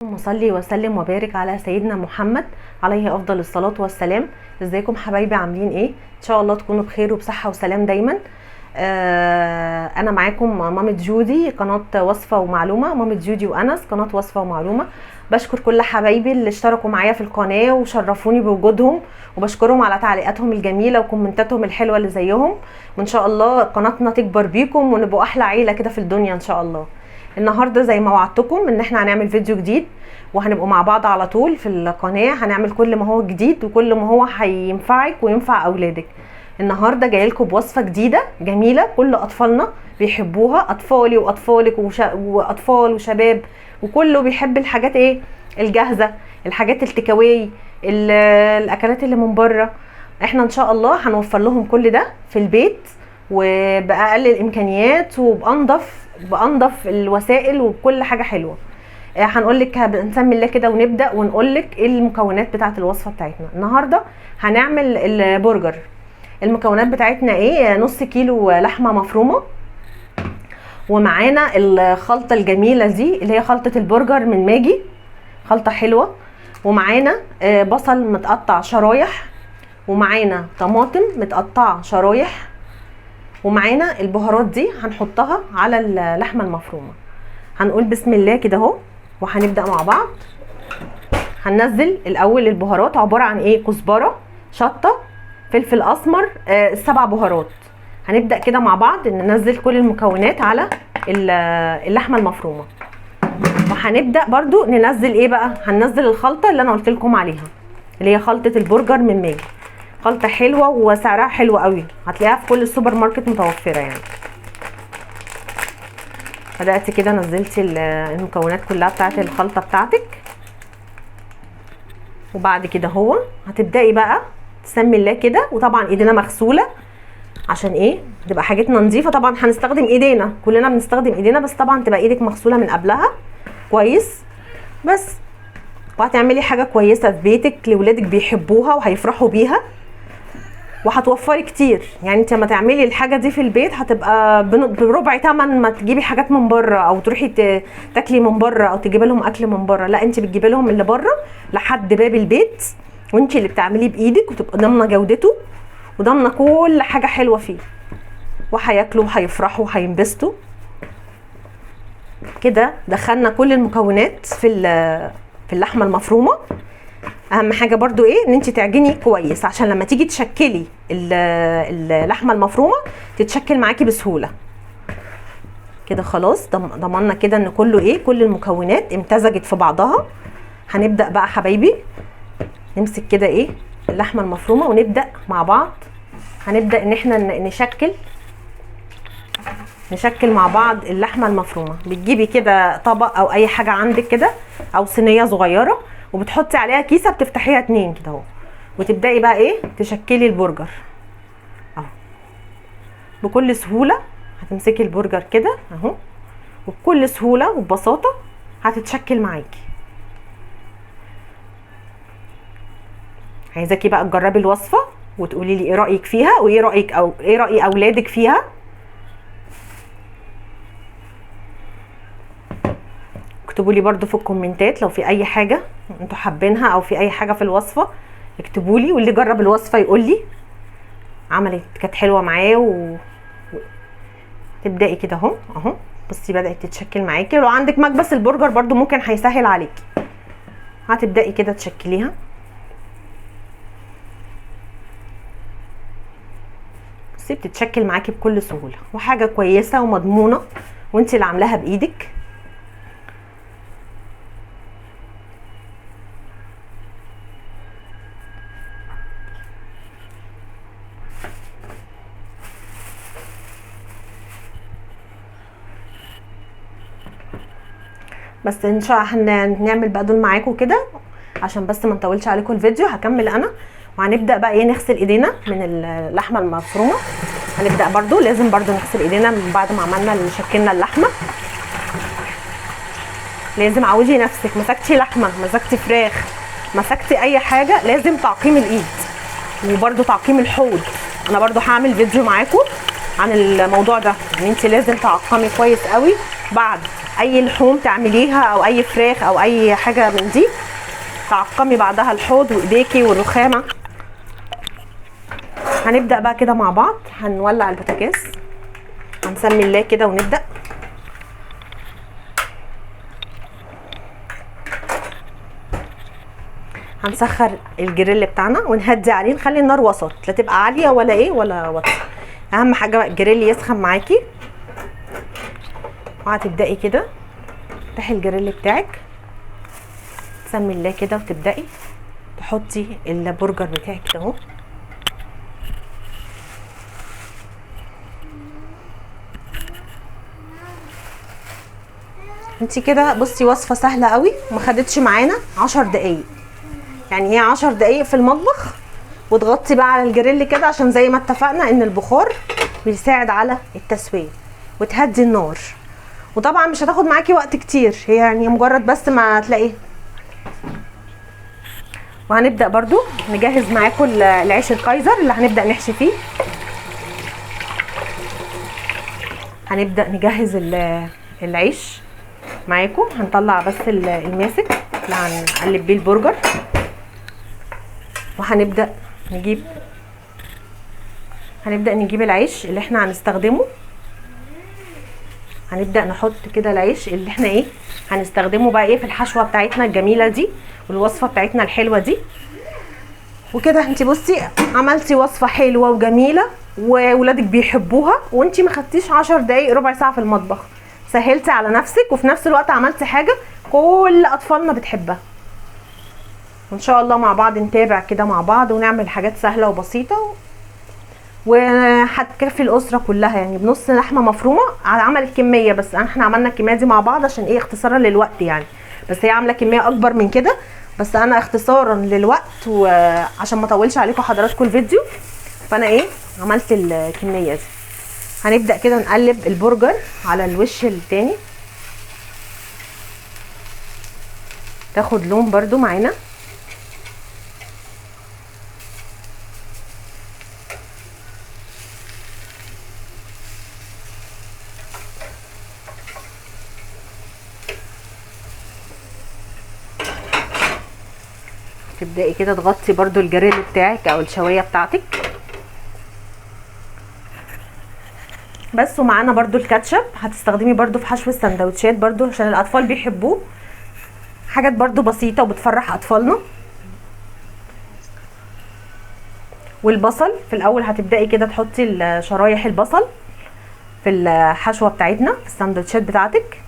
اللهم صل وسلم وبارك على سيدنا محمد عليه افضل الصلاه والسلام. ازيكم حبايبي، عاملين ايه؟ ان شاء الله تكونوا بخير وبصحه وسلام دايما. انا معاكم مامة جودي، قناه وصفه ومعلومه. مامة جودي وانس، قناه وصفه ومعلومه. بشكر كل حبايبي اللي اشتركوا معايا في القناه وشرفوني بوجودهم، وبشكرهم على تعليقاتهم الجميله وكومنتاتهم الحلوه اللي زيهم. وان شاء الله قناتنا تكبر بيكم ونبقوا احلى عيله كده في الدنيا ان شاء الله. النهارده زي ما وعدتكم ان احنا هنعمل فيديو جديد، وهنبقوا مع بعض على طول في القناه. هنعمل كل ما هو جديد وكل ما هو هينفعك وينفع اولادك. النهارده جايه لكم بوصفه جديده جميله كل اطفالنا بيحبوها، اطفالي واطفالك واطفال وشباب، وكله بيحب الحاجات ايه الجاهزه، الحاجات التكاوي، الاكلات اللي من بره. احنا ان شاء الله هنوفر لهم كل ده في البيت وباقل الامكانيات وبانضف الوسائل وبكل حاجه حلوه. هنقول لك نسمي الله كده ونبدا ونقول لك ايه المكونات بتاعه الوصفه بتاعتنا. النهارده هنعمل البرجر. المكونات بتاعتنا ايه؟ نص كيلو لحمه مفرومه، ومعانا الخلطه الجميله دي اللي هي خلطه البرجر من ماجي، خلطه حلوه. ومعانا بصل متقطع شرايح، ومعانا طماطم متقطعه شرايح، ومعانا البهارات دي هنحطها على اللحمه المفرومه. هنقول بسم الله كده اهو وهنبدا مع بعض. هننزل الاول البهارات، عباره عن ايه؟ كزبره، شطه، فلفل اسمر، 7 بهارات. هنبدا كده مع بعض ننزل كل المكونات على اللحمه المفرومه. وهنبدا برضو ننزل ايه بقى؟ هننزل الخلطه اللي انا قلت لكم عليها اللي هي خلطه البرجر من ماجي. خلطه حلوه وسعرها حلو قوي، هتلاقيها في كل السوبر ماركت متوفره يعني. بدات كده نزلتي المكونات كلها بتاعت الخلطه بتاعتك، وبعد كده هو هتبداي بقى تسمي الله كده. وطبعا ايدينا مغسوله عشان ايه؟ تبقى حاجتنا نظيفه. طبعا هنستخدم ايدينا، كلنا بنستخدم ايدينا، بس طبعا تبقى ايدك مغسوله من قبلها كويس بس. وهتعملي حاجه كويسه في بيتك لاولادك بيحبوها وهيفرحوا بيها، وهتوفري كتير. يعني انت لما تعملي الحاجه دي في البيت هتبقى بربع ثمن ما تجيبي حاجات من بره، او تروحي تاكلي من بره، او تجيبي لهم اكل من بره. لا، انت بتجيبي لهم اللي بره لحد باب البيت، وانت اللي بتعمليه بايدك، وتبقى ضامنه جودته وضامنه كل حاجه حلوه فيه، وهياكلوا وهيفرحوا وهينبسطوا. كده دخلنا كل المكونات في اللحمه المفرومه. اهم حاجه برضو ايه؟ ان انت تعجني كويس عشان لما تيجي تشكلي اللحمه المفرومه تتشكل معاكي بسهوله. كده خلاص ضمننا كده ان كله ايه؟ كل المكونات امتزجت في بعضها. هنبدا بقى حبايبي نمسك كده ايه؟ اللحمه المفرومه ونبدا مع بعض. هنبدا ان احنا نشكل مع بعض اللحمه المفرومه. بتجيبي كده طبق او اي حاجه عندك كده، او صينيه صغيره، وبتحطي عليها كيسه بتفتحيها 2 كده اهو، وتبداي بقى ايه؟ تشكلي البرجر اهو بكل سهوله. هتمسكي البرجر كده اهو، وبكل سهوله وببساطه هتتشكل معاكي. عايزاكي بقى تجربي الوصفه وتقولي لي ايه رايك فيها، وايه رايك او ايه راي اولادك فيها. اكتبوا لي برده في الكومنتات لو في اي حاجه انتوا حابينها او في اي حاجه في الوصفه، اكتبوا لي. واللي جرب الوصفه يقول لي عملت كانت حلوه معاه. تبداي كده اهو بصي بدات تتشكل معاكي. لو عندك مكبس البرجر برده ممكن هيسهل عليكي. هتبداي كده تشكليها. بصي بتتشكل معاكي بكل سهوله، وحاجه كويسه ومضمونه وانت اللي عاملاها بايدك. بس ان شاء الله هنعمل بقى دول معاكم كده عشان بس ما نطولش عليكم الفيديو. هكمل انا، وهنبدا بقى ايه؟ نغسل ايدينا من اللحمه المفرومه. هنبدا برضو لازم برضو نغسل ايدينا من بعد ما عملنا شكلنا اللحمه. لازم عودي نفسك، مسكتي لحمه، مسكتي فراخ، مسكتي اي حاجه، لازم تعقيم الايد وبرضو تعقيم الحوض. انا برضو هعمل فيديو معاكم عن الموضوع ده، ان انت لازم تعقمي كويس قوي بعد اي لحوم تعمليها او اي فراخ او اي حاجه من دي، تعقمي بعدها الحوض وايديكي والرخامه. هنبدا بقى كده مع بعض. هنولع البوتاجاز، هنسمي الله كده ونبدا. هنسخر الجريل بتاعنا ونهدي عليه، نخلي النار وسط، لا تبقى عاليه ولا ايه ولا واطيه. اهم حاجه بقى الجريل يسخن معاكي. وهتبداي كده تفتحي الجريل بتاعك، تسمي الله كده وتبداي تحطي البرجر بتاعك كده اهو. انتي كده بصي وصفه سهله قوي، ما خدتش معانا 10 دقايق، يعني هي 10 دقايق في المطبخ. وتغطي بقى على الجريل كده عشان زي ما اتفقنا ان البخار بيساعد على التسويه، وتهدي النار. وطبعا مش هتاخد معاكي وقت كتير، هي يعني مجرد بس ما تلاقيه. وهنبدا برضو نجهز معاكم العيش الكايزر اللي هنبدا نحشي فيه. هنبدا نجهز العيش معاكم. هنطلع بس الماسك اللي هنقلب بيه البرجر، وهنبدا نجيب العيش اللي احنا هنستخدمه. هنبدا نحط كده العيش اللي احنا ايه هنستخدمه بقى ايه في الحشوه بتاعتنا الجميله دي والوصفه بتاعتنا الحلوه دي. وكده انت بصي عملتي وصفه حلوه وجميله وولادك بيحبوها، وانت ما خدتيش 10 دقايق ربع ساعه في المطبخ. سهلتي على نفسك وفي نفس الوقت عملتي حاجه كل اطفالنا بتحبها. وان شاء الله مع بعض نتابع كده مع بعض ونعمل حاجات سهله وبسيطه وهتكفي الاسره كلها. يعني بنص لحمه مفرومه عمل كميه، بس احنا عملنا الكميه دي مع بعض عشان ايه اختصارا للوقت يعني، بس هي عامله كميه اكبر من كده، بس انا اختصارا للوقت وعشان ما اطولش عليكم حضراتكم الفيديو فانا ايه عملت الكميه دي. هنبدا كده نقلب البرجر على الوش التاني تاخد لون برده معانا. تبداي كده تغطي برده الجريل بتاعك او الشوايه بتاعتك بس. ومعانا برده الكاتشب هتستخدمي برده في حشو السندوتشات برده عشان الاطفال بيحبوه، حاجات برده بسيطه وبتفرح اطفالنا. والبصل في الاول هتبداي كده تحطي شرايح البصل في الحشوه بتاعتنا في السندوتشات بتاعتك.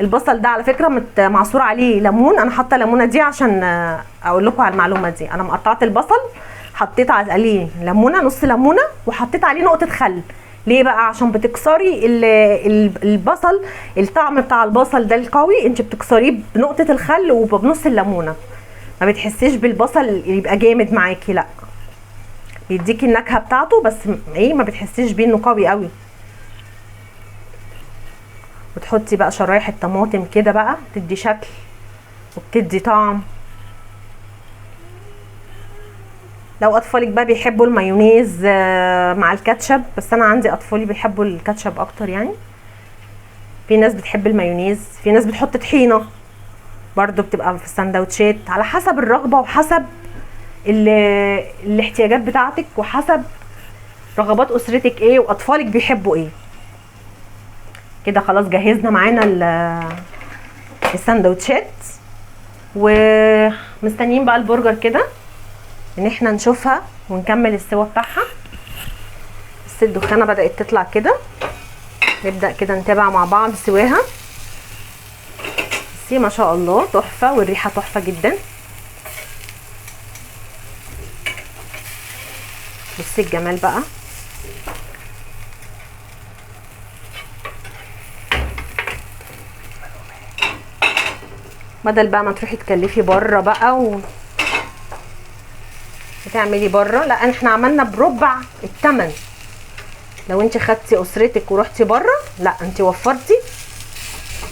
البصل ده على فكره معصور عليه ليمون، انا حاطه ليمونه دي عشان اقول لكم على المعلومه دي. انا مقطعه البصل حطيت عليه ليمونه، نص ليمونه، وحطيت عليه نقطه خل. ليه بقى؟ عشان بتكسري البصل، الطعم بتاع البصل ده القوي انت بتكسريه بنقطه الخل وبنص الليمونه، ما بتحسيش بالبصل يبقى جامد معاكي، لا بيديكي النكهه بتاعته بس ايه ما بتحسيش بيه انه قوي قوي. وتحطي بقى شرايح الطماطم كده بقى تدي شكل وبتدي طعم. لو اطفالك بقى بيحبوا المايونيز مع الكاتشب، بس انا عندي اطفالي بيحبوا الكاتشب اكتر يعني. في ناس بتحب المايونيز، في ناس بتحط طحينه برضو بتبقى في السندوتشات، على حسب الرغبه وحسب الاحتياجات بتاعتك وحسب رغبات اسرتك ايه واطفالك بيحبوا ايه. كده خلاص جهزنا معانا السندوتشات ومستنيين بقى البرجر كده ان احنا نشوفها ونكمل السوا بتاعها. بس الدخانه بدات تطلع كده، نبدا كده نتابع مع بعض سواها. بصي ما شاء الله تحفه والريحه تحفه جدا. بصي الجمال بقى. بدل بقى ما تروحي تكلفي بره بقى وتعملي بره، لا احنا عملنا بربع الثمن. لو انت خدتي اسرتك ورحتي بره، لا انت وفرتي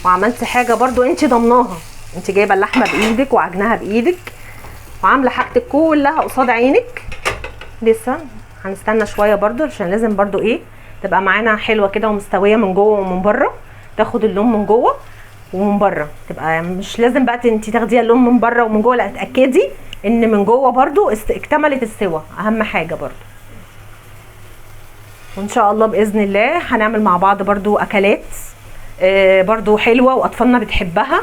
وعملتي حاجه برضو انت ضمناها. انت جايبه اللحمه بايدك وعجنها بايدك وعامله حاجتك كلها قصاد عينك. لسه هنستنى شويه برضو عشان لازم برضو ايه تبقى معانا حلوه كده ومستويه من جوه ومن بره، تاخد اللون من جوه ومن بره، تبقى مش لازم بقى انت تاخديها اللون من بره ومن جوه، لا اتاكدي ان من جوه برده اكتملت السوا، اهم حاجه برده. وان شاء الله باذن الله هنعمل مع بعض برده اكلات برده حلوه واطفالنا بتحبها.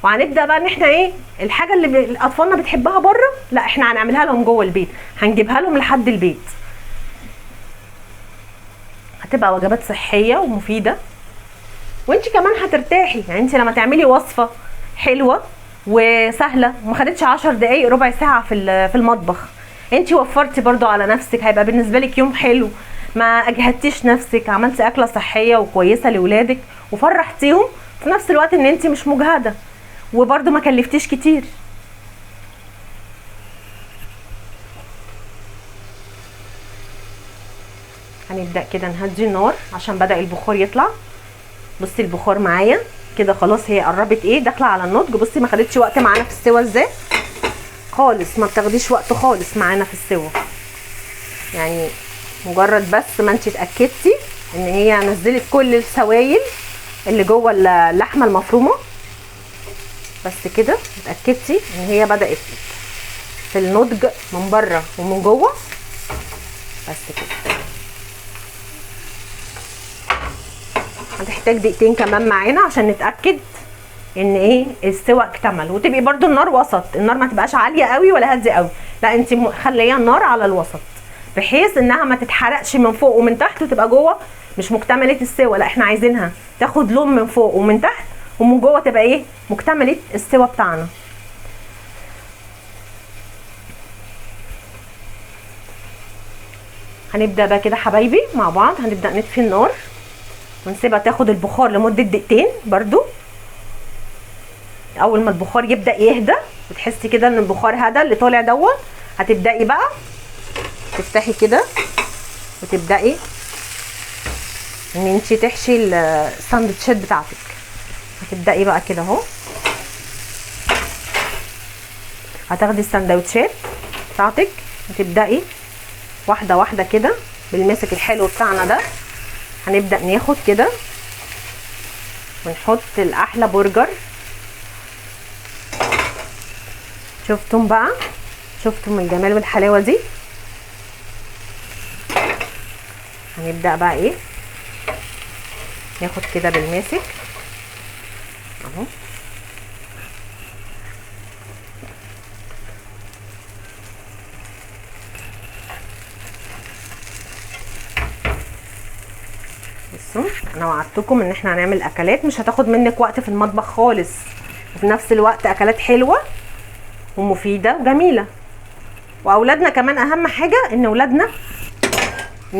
وهنبدا بقى ان احنا ايه الحاجه اللي اطفالنا بتحبها بره، لا احنا هنعملها لهم جوه البيت، هنجيبها لهم لحد البيت. هتبقى وجبات صحيه ومفيده، وانت كمان هترتاحي. يعني انت لما تعملي وصفه حلوه وسهله وما خدتش 10 دقايق ربع ساعه في المطبخ، انت وفرتي برضو على نفسك، هيبقى بالنسبه لك يوم حلو، ما اجهدتيش نفسك، عملتي اكله صحيه وكويسه لاولادك وفرحتيهم في نفس الوقت ان انت مش مجهده، وبرضو ما كلفتيش كتير. هنبدا كده نهدي النار عشان بدا البخار يطلع. بصي البخار معايا كده خلاص، هي قربت ايه داخله على النضج. بصي ما خدتش وقت معانا في السوا ازاي خالص، ما بتاخديش وقت خالص معانا في السوا. يعني مجرد بس ما انت اتاكدتي ان هي نزلت كل السوائل اللي جوه اللحمه المفرومه، بس كده اتاكدتي ان هي بدات في النضج من بره ومن جوه، بس كده. هتحتاج دقيقتين كمان معانا عشان نتاكد ان ايه السوا اكتمل. وتبقي برده النار وسط، النار ما تبقاش عاليه قوي ولا هاديه قوي، لا انت خليها النار على الوسط بحيث انها ما تتحرقش من فوق ومن تحت وتبقى جوه مش مكتمله السوا. لا احنا عايزينها تاخد لون من فوق ومن تحت، ومن جوه تبقى ايه مكتمله السوا بتاعنا. هنبدا بقى كده حبايبي مع بعض، هنبدا نطفي النار ونسيبها تاخد البخار لمده دقيقتين برده. اول ما البخار يبدا يهدى وتحسي كده ان البخار هدى اللي طالع دوت، هتبداي بقى تفتحي كده وتبداي ان انت تحشي الساندوتشات بتاعتك. هتبداي بقى كده اهو، هتاخدي الساندوتشات بتاعتك وتبداي واحده واحده كده بالماسك الحلو بتاعنا ده. هنبدا ناخد كده ونحط الاحلى برجر. شفتم بقى، شفتم الجمال والحلاوه دي. هنبدا بقى ايه ناخد كده بالماسك اهو، بصوا انا وعدتكم ان احنا هنعمل اكلات مش هتاخد منك وقت في المطبخ خالص، وفي نفس الوقت اكلات حلوه ومفيده وجميله. واولادنا كمان اهم حاجه ان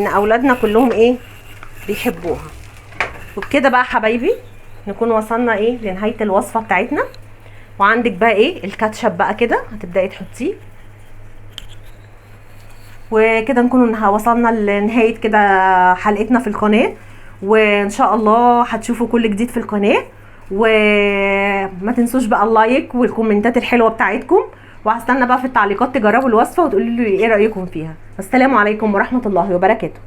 اولادنا كلهم ايه بيحبوها. وبكده بقى حبايبي نكون وصلنا ايه لنهايه الوصفه بتاعتنا. وعندك بقى ايه الكاتشب بقى كده هتبداي تحطيه، وكده نكون وصلنا لنهايه كده حلقتنا في القناه. وان شاء الله هتشوفوا كل جديد في القناه، وما تنسوش بقى اللايك والكومنتات الحلوه بتاعتكم، وهستنى بقى في التعليقات تجربوا الوصفه وتقولوا لي ايه رايكم فيها. السلام عليكم ورحمه الله وبركاته.